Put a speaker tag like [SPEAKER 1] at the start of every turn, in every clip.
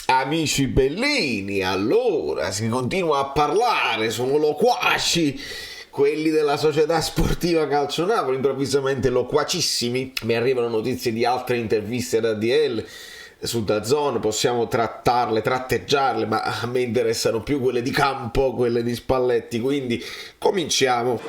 [SPEAKER 1] Amici bellini, allora si continua a parlare, sono loquaci quelli della società sportiva Calcio Napoli, improvvisamente loquacissimi. Mi arrivano notizie di altre interviste da DL su DAZN, possiamo tratteggiarle, ma a me interessano più quelle di campo, quelle di Spalletti, quindi cominciamo.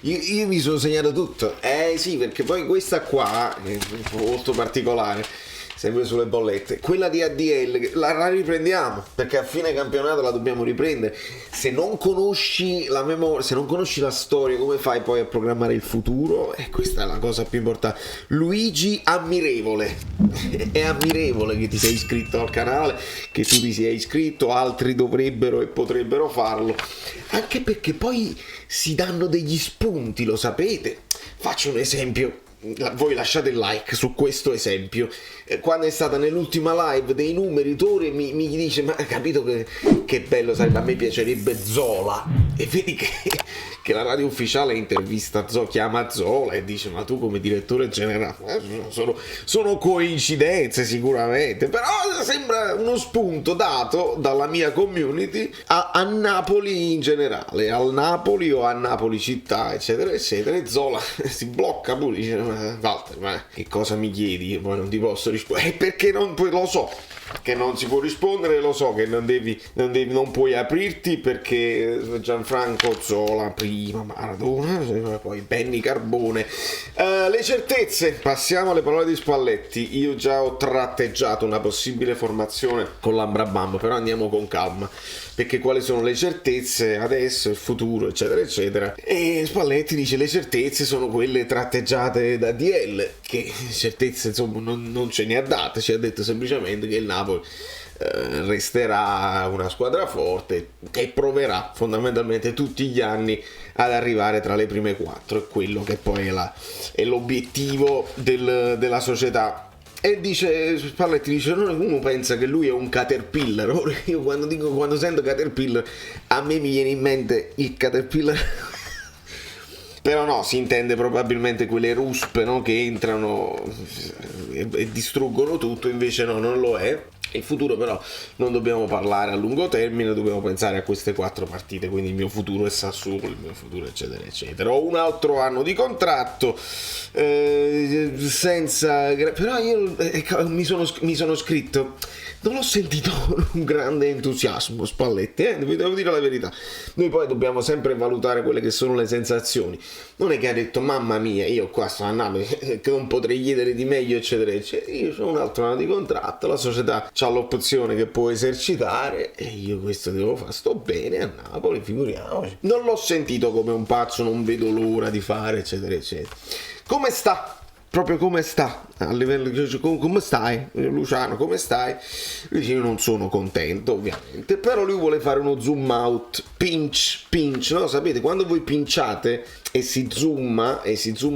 [SPEAKER 1] Io mi sono segnato tutto. Sì, perché poi questa qua è molto particolare, sempre sulle bollette. Quella di ADL la riprendiamo, perché a fine campionato la dobbiamo riprendere. Se non conosci la memoria, se non conosci la storia, come fai poi a programmare il futuro? E questa è la cosa più importante. Luigi, ammirevole. È ammirevole che ti sei iscritto al canale, che tu ti sia iscritto, altri dovrebbero e potrebbero farlo, anche perché poi si danno degli spunti, lo sapete. Faccio un esempio, voi lasciate il like su questo esempio. Quando è stata nell'ultima live dei numeri, Tore mi dice: ma hai capito che bello sarebbe, a me piacerebbe Zola, e vedi che la radio ufficiale intervista Zola, chiama Zola e dice: ma tu come direttore generale, sono coincidenze sicuramente, però sembra uno spunto dato dalla mia community a Napoli in generale, al Napoli o a Napoli città, eccetera eccetera. E Zola si blocca pure, dice: Walter, ma che cosa mi chiedi? Io poi non ti posso rispondere, perché non lo so che non si può rispondere, lo so che non puoi aprirti, perché Gianfranco Zola prima, Maradona, poi Benny Carbone. Le certezze, passiamo alle parole di Spalletti. Io già ho tratteggiato una possibile formazione con l'Ambrabam, però andiamo con calma, perché quali sono le certezze adesso, il futuro, eccetera eccetera. E Spalletti dice: le certezze sono quelle tratteggiate da DL, che certezze insomma non ce ne ha date, ci ha detto semplicemente che il Napoli resterà una squadra forte e proverà fondamentalmente tutti gli anni ad arrivare tra le prime quattro, è quello che poi è l'obiettivo della società. E dice Spalletti, dice: uno pensa che lui è un caterpillar. Ora io quando sento caterpillar, a me mi viene in mente il caterpillar però no, si intende probabilmente quelle ruspe, no, che entrano e distruggono tutto. Invece no, non lo è. Il futuro però non dobbiamo parlare a lungo termine, dobbiamo pensare a queste 4 partite, quindi il mio futuro è Sassuolo, il mio futuro eccetera eccetera. Ho un altro anno di contratto, senza, però io mi sono scritto, non ho sentito un grande entusiasmo Spalletti, vi devo dire la verità. Noi poi dobbiamo sempre valutare quelle che sono le sensazioni. Non è che ha detto: mamma mia, io qua sto a Napoli, che non potrei chiedere di meglio eccetera eccetera. Io ho un altro anno di contratto, la società c'ha l'opzione che può esercitare e io questo devo fare, sto bene a Napoli, figuriamoci. Non l'ho sentito come un pazzo, non vedo l'ora di fare eccetera eccetera. Come sta? Proprio come sta, a livello come stai Luciano, come stai? Lui dice: io non sono contento ovviamente, però lui vuole fare uno zoom out, pinch, no? Sapete, quando voi pinciate e si zooma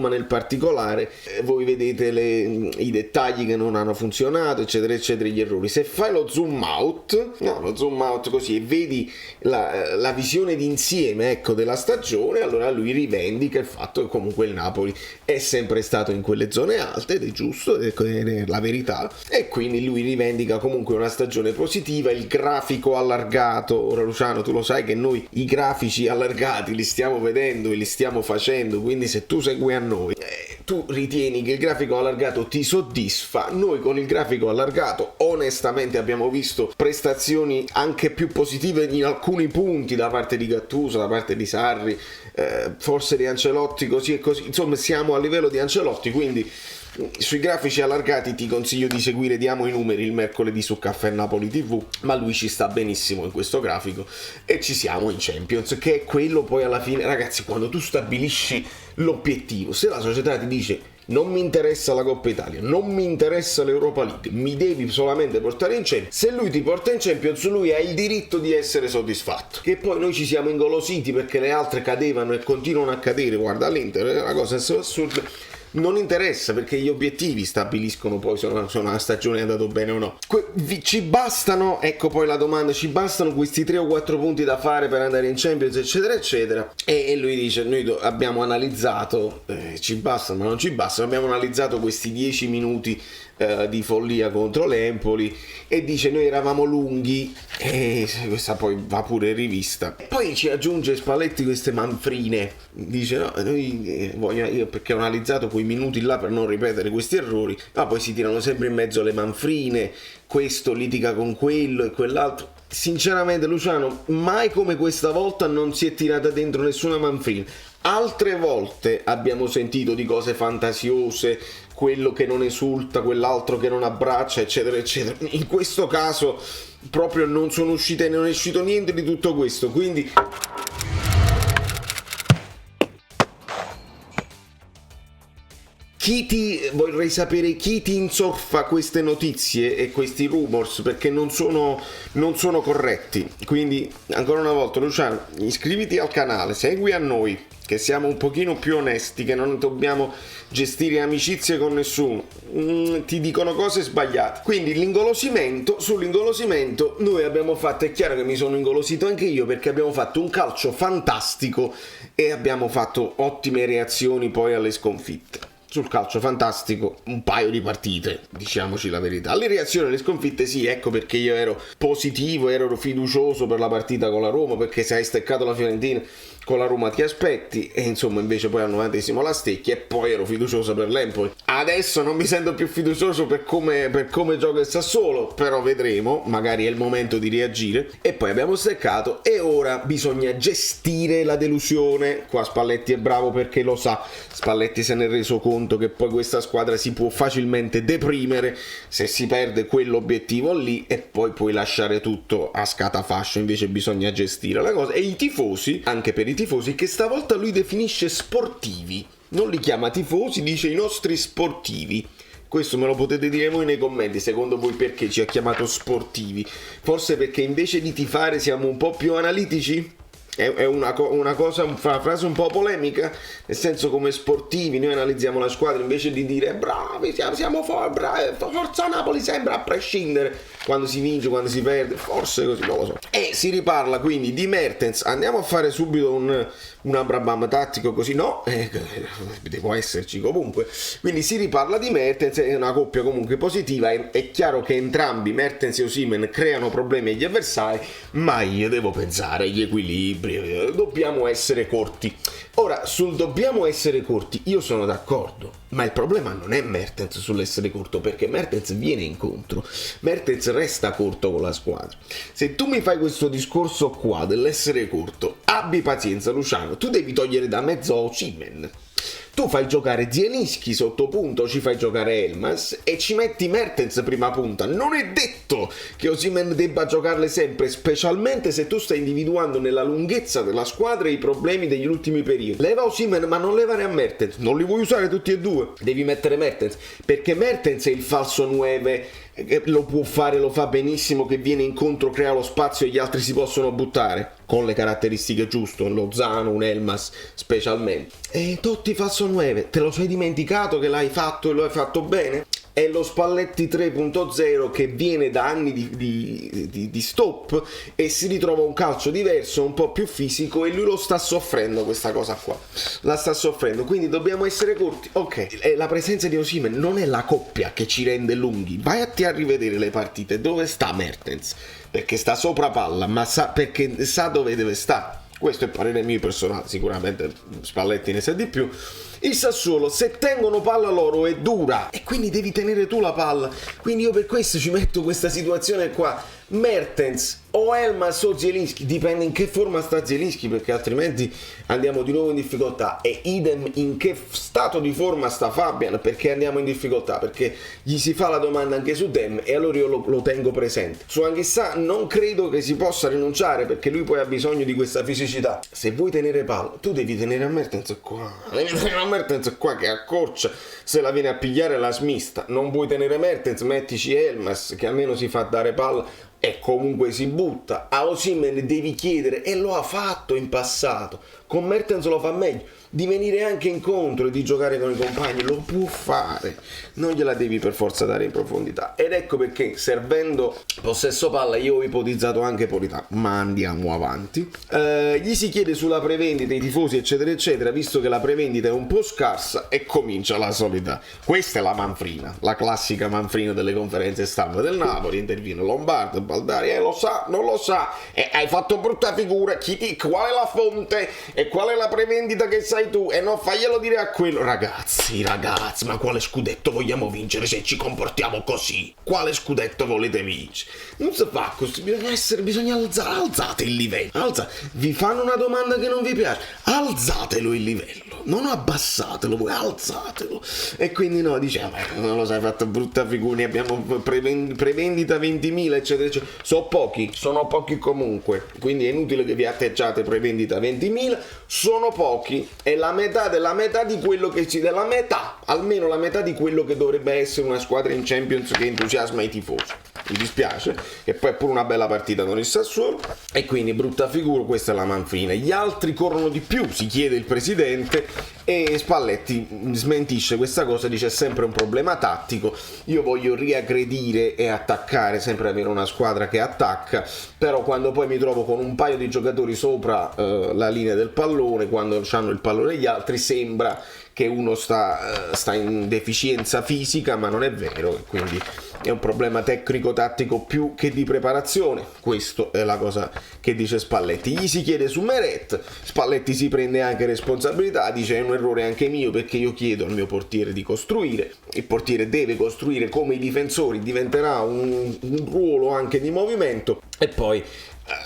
[SPEAKER 1] nel particolare, voi vedete i dettagli che non hanno funzionato eccetera eccetera, gli errori. Se fai lo zoom out così e vedi la visione d'insieme, ecco, della stagione, allora lui rivendica il fatto che comunque il Napoli è sempre stato in quelle zone alte, ed è giusto, è la verità, e quindi lui rivendica comunque una stagione positiva. Il grafico allargato, ora Luciano tu lo sai che noi i grafici allargati li stiamo vedendo e li stiamo facendo, quindi se tu segui a noi, tu ritieni che il grafico allargato ti soddisfa. Noi con il grafico allargato onestamente abbiamo visto prestazioni anche più positive in alcuni punti da parte di Gattuso, da parte di Sarri, forse di Ancelotti, così e così, insomma siamo a livello di Ancelotti. Quindi sui grafici allargati ti consiglio di seguire Diamo i numeri il mercoledì su Caffè Napoli TV, ma lui ci sta benissimo in questo grafico e ci siamo in Champions, che è quello poi alla fine, ragazzi, quando tu stabilisci l'obiettivo. Se la società ti dice: non mi interessa la Coppa Italia, non mi interessa l'Europa League, mi devi solamente portare in Champions, se lui ti porta in Champions, lui ha il diritto di essere soddisfatto. Che poi noi ci siamo ingolositi perché le altre cadevano e continuano a cadere, guarda l'Inter, è una cosa assurda. non interessa, perché gli obiettivi stabiliscono poi se una stagione è andato bene o no. Ci bastano, ecco poi la domanda, ci bastano questi 3 o 4 punti da fare per andare in Champions, eccetera eccetera, e lui dice noi abbiamo analizzato, ci bastano ma non ci bastano, abbiamo analizzato questi 10 minuti di follia contro l'Empoli, e dice noi eravamo lunghi, e questa poi va pure rivista. E poi ci aggiunge Spalletti queste manfrine, dice no, io perché ho analizzato quei minuti là per non ripetere questi errori, ma poi si tirano sempre in mezzo le manfrine, questo litiga con quello e quell'altro. Sinceramente Luciano, mai come questa volta non si è tirata dentro nessuna manfrina. Altre volte abbiamo sentito di cose fantasiose, quello che non esulta, quell'altro che non abbraccia, eccetera eccetera. In questo caso proprio non è uscito niente di tutto questo, quindi vorrei sapere chi ti insorfa queste notizie e questi rumors, perché non sono corretti. Quindi ancora una volta Luciano, iscriviti al canale, segui a noi che siamo un pochino più onesti, che non dobbiamo gestire amicizie con nessuno, ti dicono cose sbagliate. Quindi sull'ingolosimento noi abbiamo fatto, è chiaro che mi sono ingolosito anche io, perché abbiamo fatto un calcio fantastico e abbiamo fatto ottime reazioni poi alle sconfitte. Sul calcio fantastico un paio di partite, diciamoci la verità. Le reazioni alle sconfitte sì, ecco perché io ero positivo, ero fiducioso per la partita con la Roma, perché se hai steccato la Fiorentina con la Roma ti aspetti, e insomma invece poi al 90esimo la stecchi, e poi ero fiducioso per l'Empoli. Adesso non mi sento più fiducioso per come gioca il Sassuolo, però vedremo, magari è il momento di reagire. E poi abbiamo steccato e ora bisogna gestire la delusione. Qua Spalletti è bravo perché lo sa, Spalletti se ne è reso conto che poi questa squadra si può facilmente deprimere se si perde quell'obiettivo lì, e poi puoi lasciare tutto a scatafascio. Invece bisogna gestire la cosa, e i tifosi, anche per i tifosi che stavolta lui definisce sportivi, non li chiama tifosi, dice i nostri sportivi. Questo me lo potete dire voi nei commenti, secondo voi perché ci ha chiamato sportivi? Forse perché invece di tifare siamo un po' più analitici? È una frase un po' polemica, nel senso, come sportivi noi analizziamo la squadra invece di dire bravi, siamo forza Napoli sempre a prescindere, quando si vince, quando si perde, forse così, non lo so. E si riparla quindi di Mertens. Andiamo a fare subito un Abraham tattico, così no, devo esserci comunque. Quindi si riparla di Mertens, è una coppia comunque positiva. È chiaro che entrambi, Mertens e Osimhen, creano problemi agli avversari, ma io devo pensare agli equilibri, dobbiamo essere corti. Ora, sul dobbiamo essere corti io sono d'accordo, ma il problema non è Mertens sull'essere corto, perché Mertens viene incontro, Mertens resta corto con la squadra. Se tu mi fai questo discorso qua dell'essere corto, abbi pazienza Luciano, tu devi togliere da mezzo Osimhen. Tu fai giocare Zielinski sotto punta, o ci fai giocare Elmas e ci metti Mertens prima punta. Non è detto che Osimhen debba giocarle sempre, specialmente se tu stai individuando nella lunghezza della squadra i problemi degli ultimi periodi. Leva Osimhen, ma non levare a Mertens. Non li vuoi usare tutti e due? Devi mettere Mertens, perché Mertens è il falso 9, lo può fare, lo fa benissimo, che viene incontro, crea lo spazio e gli altri si possono buttare con le caratteristiche giuste, un Lozano, un Elmas specialmente. E Totti falso 9, te lo sei dimenticato che l'hai fatto e lo hai fatto bene? È lo Spalletti 3.0 che viene da anni di stop e si ritrova un calcio diverso, un po' più fisico, e lui lo sta soffrendo, questa cosa qua la sta soffrendo. Quindi dobbiamo essere corti, ok. La presenza di Osimhen non è la coppia che ci rende lunghi. Vai a rivedere le partite, dove sta Mertens, perché sta sopra palla, ma perché sa dove deve stare. Questo è il parere mio personale, sicuramente Spalletti ne sa di più. Il Sassuolo, se tengono palla loro, è dura, e quindi devi tenere tu la palla. Quindi io per questo ci metto questa situazione qua. Mertens o Elmas o Zielinski, dipende in che forma sta Zielinski, perché altrimenti andiamo di nuovo in difficoltà. E idem in che stato di forma sta Fabian, perché andiamo in difficoltà, perché gli si fa la domanda anche su Dem, e allora io lo tengo presente. Su Anghissà non credo che si possa rinunciare, perché lui poi ha bisogno di questa fisicità. Se vuoi tenere palla, tu devi tenere a Mertens qua che accorcia, se la viene a pigliare la smista. Non vuoi tenere Mertens, mettici Elmas che almeno si fa dare palla, e comunque si butta. A Osimhen devi chiedere, e lo ha fatto in passato, con Mertens lo fa meglio, di venire anche incontro e di giocare con i compagni, lo può fare, non gliela devi per forza dare in profondità. Ed ecco perché, servendo possesso palla, io ho ipotizzato anche Politano, ma andiamo avanti. Gli si chiede sulla prevendita, i tifosi eccetera eccetera, visto che la prevendita è un po' scarsa, e comincia la solita, questa è la manfrina, la classica manfrina delle conferenze stampa del Napoli, interviene Lombardo, Baldari, lo sa, non lo sa, hai fatto brutta figura, qual è la fonte e qual è la prevendita che sai tu, e non faglielo dire a quello. Ragazzi, ma quale scudetto vogliamo vincere se ci comportiamo così? Quale scudetto volete vincere? Non si fa così, bisogna alzate il livello. Vi fanno una domanda che non vi piace, alzatelo il livello, non abbassatelo, voi alzatelo. E quindi no, diciamo, non lo sai, hai fatto brutta figura, abbiamo prevendita 20.000 eccetera eccetera, sono pochi comunque, quindi è inutile che vi atteggiate prevendita 20.000, sono pochi, è la metà della metà di quello che almeno la metà di quello che dovrebbe essere una squadra in Champions che entusiasma i tifosi. Mi dispiace, e poi è pure una bella partita con il Sassuolo, e quindi brutta figura, questa è la manfrina. Gli altri corrono di più, si chiede il presidente, e Spalletti smentisce questa cosa, dice è sempre un problema tattico, io voglio riaggredire e attaccare, sempre avere una squadra che attacca, però quando poi mi trovo con un paio di giocatori sopra la linea del pallone, quando hanno il pallone gli altri, sembra che uno sta in deficienza fisica, ma non è vero, quindi è un problema tecnico-tattico più che di preparazione. Questo è la cosa che dice Spalletti. Gli si chiede su Meret, Spalletti si prende anche responsabilità, dice è un errore anche mio perché io chiedo al mio portiere di costruire, il portiere deve costruire come i difensori, diventerà un ruolo anche di movimento, e poi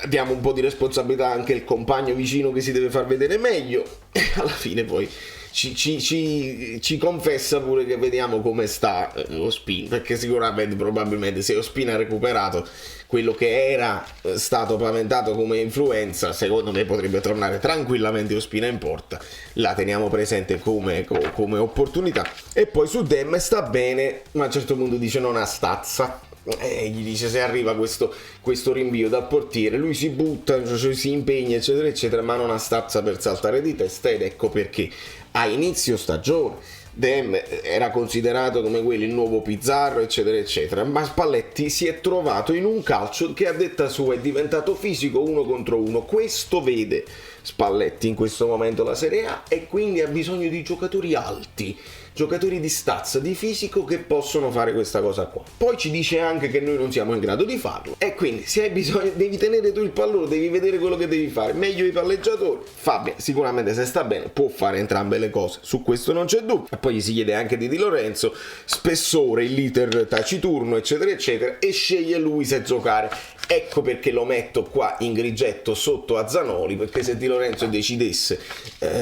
[SPEAKER 1] diamo un po' di responsabilità anche al compagno vicino che si deve far vedere meglio, e alla fine poi ci confessa pure che vediamo come sta Ospina, perché sicuramente probabilmente se Ospina ha recuperato quello che era stato paventato come influenza, secondo me potrebbe tornare tranquillamente Ospina in porta, la teniamo presente come opportunità. E poi su Dem sta bene, ma a un certo punto dice non ha stazza, e gli dice se arriva questo rinvio dal portiere lui si butta, cioè si impegna eccetera eccetera, ma non ha stazza per saltare di testa, ed ecco perché a inizio stagione Dem era considerato come quello il nuovo Pizarro eccetera eccetera, ma Spalletti si è trovato in un calcio che a detta sua è diventato fisico, 1 contro 1. Questo vede Spalletti in questo momento la Serie A, e quindi ha bisogno di giocatori alti, giocatori di stazza, di fisico, che possono fare questa cosa qua. Poi ci dice anche che noi non siamo in grado di farlo, e quindi se hai bisogno devi tenere tu il pallone, devi vedere quello che devi fare, meglio i palleggiatori. Fabio sicuramente, se sta bene, può fare entrambe le cose, su questo non c'è dubbio. E poi gli si chiede anche di Lorenzo, spessore, il leader taciturno eccetera eccetera, e sceglie lui se giocare. Ecco perché lo metto qua in grigetto sotto a Zanoli, perché se Di Lorenzo decidesse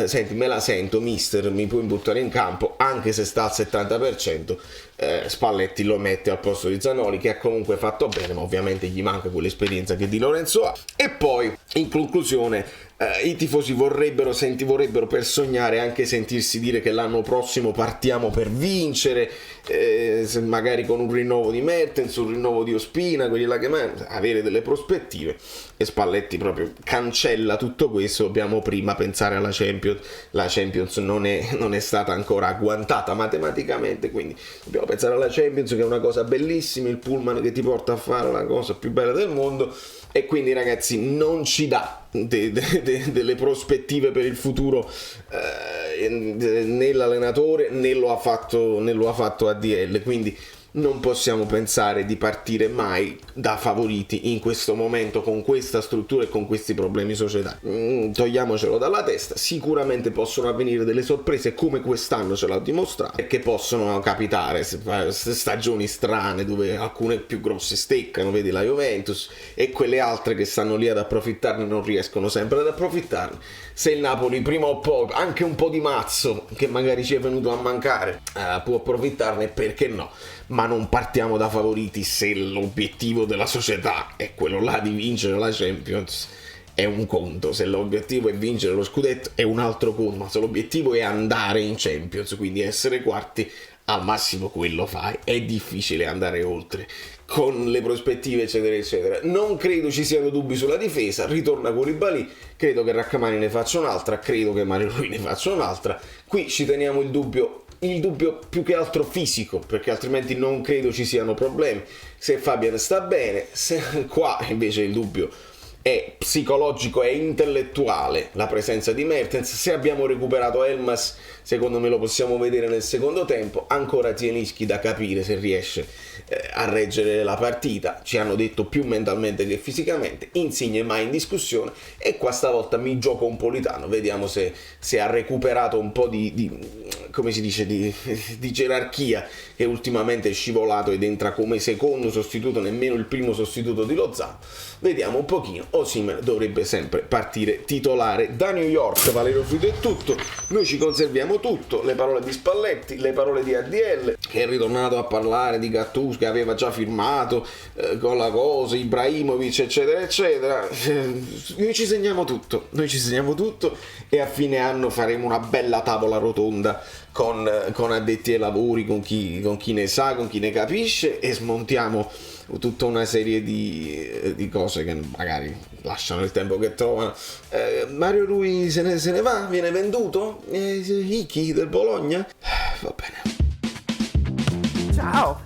[SPEAKER 1] senti, me la sento mister, mi puoi buttare in campo anche se sta al 70%, Spalletti lo mette al posto di Zanoli, che ha comunque fatto bene, ma ovviamente gli manca quell'esperienza che Di Lorenzo ha. E poi in conclusione i tifosi vorrebbero per sognare anche sentirsi dire che l'anno prossimo partiamo per vincere, magari con un rinnovo di Mertens, un rinnovo di Ospina, quelli là che avere delle prospettive. E Spalletti proprio cancella tutto questo. Dobbiamo prima pensare alla Champions. La Champions non è stata ancora agguantata matematicamente, quindi dobbiamo pensare alla Champions, che è una cosa bellissima, il pullman che ti porta a fare la cosa più bella del mondo. E quindi ragazzi non ci dà delle prospettive per il futuro né l'allenatore né lo ha fatto ADL, quindi non possiamo pensare di partire mai da favoriti in questo momento, con questa struttura e con questi problemi societari. Togliamocelo dalla testa. Sicuramente possono avvenire delle sorprese, come quest'anno ce l'ha dimostrato, e che possono capitare stagioni strane dove alcune più grosse steccano, vedi la Juventus, e quelle altre che stanno lì ad approfittarne non riescono sempre ad approfittarne. Se il Napoli prima o poi, anche un po' di mazzo che magari ci è venuto a mancare, può approfittarne, perché no? Ma non partiamo da favoriti se l'obiettivo della società è quello là di vincere la Champions. È un conto, se l'obiettivo è vincere lo scudetto è un altro conto, ma se l'obiettivo è andare in Champions, quindi essere quarti, al massimo quello fai, è difficile andare oltre con le prospettive eccetera eccetera. Non credo ci siano dubbi sulla difesa, ritorna Koulibaly, credo che Rrahmani ne faccia un'altra, credo che Mario Rui ne faccia un'altra. Qui ci teniamo il dubbio più che altro fisico, perché altrimenti non credo ci siano problemi. Se Fabian sta bene, qua invece il dubbio è psicologico e intellettuale, la presenza di Mertens. Se abbiamo recuperato Elmas, secondo me lo possiamo vedere nel secondo tempo. Ancora Zielinski da capire se riesce a reggere la partita, ci hanno detto più mentalmente che fisicamente. Insigne mai in discussione, e qua stavolta mi gioco un Politano, vediamo se ha recuperato un po' come si dice, di gerarchia, che ultimamente è scivolato ed entra come secondo sostituto, nemmeno il primo sostituto di Lozano. Vediamo un pochino. Osimhen dovrebbe sempre partire titolare. Da New York Valerio Fluido è tutto, noi ci conserviamo tutto, le parole di Spalletti, le parole di ADL, che è ritornato a parlare di Gattuso che aveva già firmato con la cosa, Ibrahimovic eccetera eccetera. Noi ci segniamo tutto e a fine anno faremo una bella tavola rotonda con addetti ai lavori, con chi ne sa, con chi ne capisce, e smontiamo tutta una serie di cose che magari lasciano il tempo che trovano. Mario Rui se ne va, viene venduto? Ichi del Bologna? Va bene.
[SPEAKER 2] Ciao,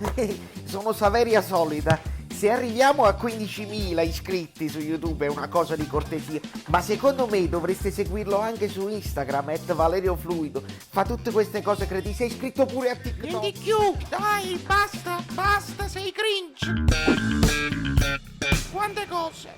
[SPEAKER 2] sono Saveria Solida. Se arriviamo a 15.000 iscritti su YouTube è una cosa di cortesia, ma secondo me dovreste seguirlo anche su Instagram, @ValerioFluido. Fa tutte queste cose, credi? Sei iscritto pure a TikTok?
[SPEAKER 3] Non di più, dai, basta, sei cringe. Quante cose.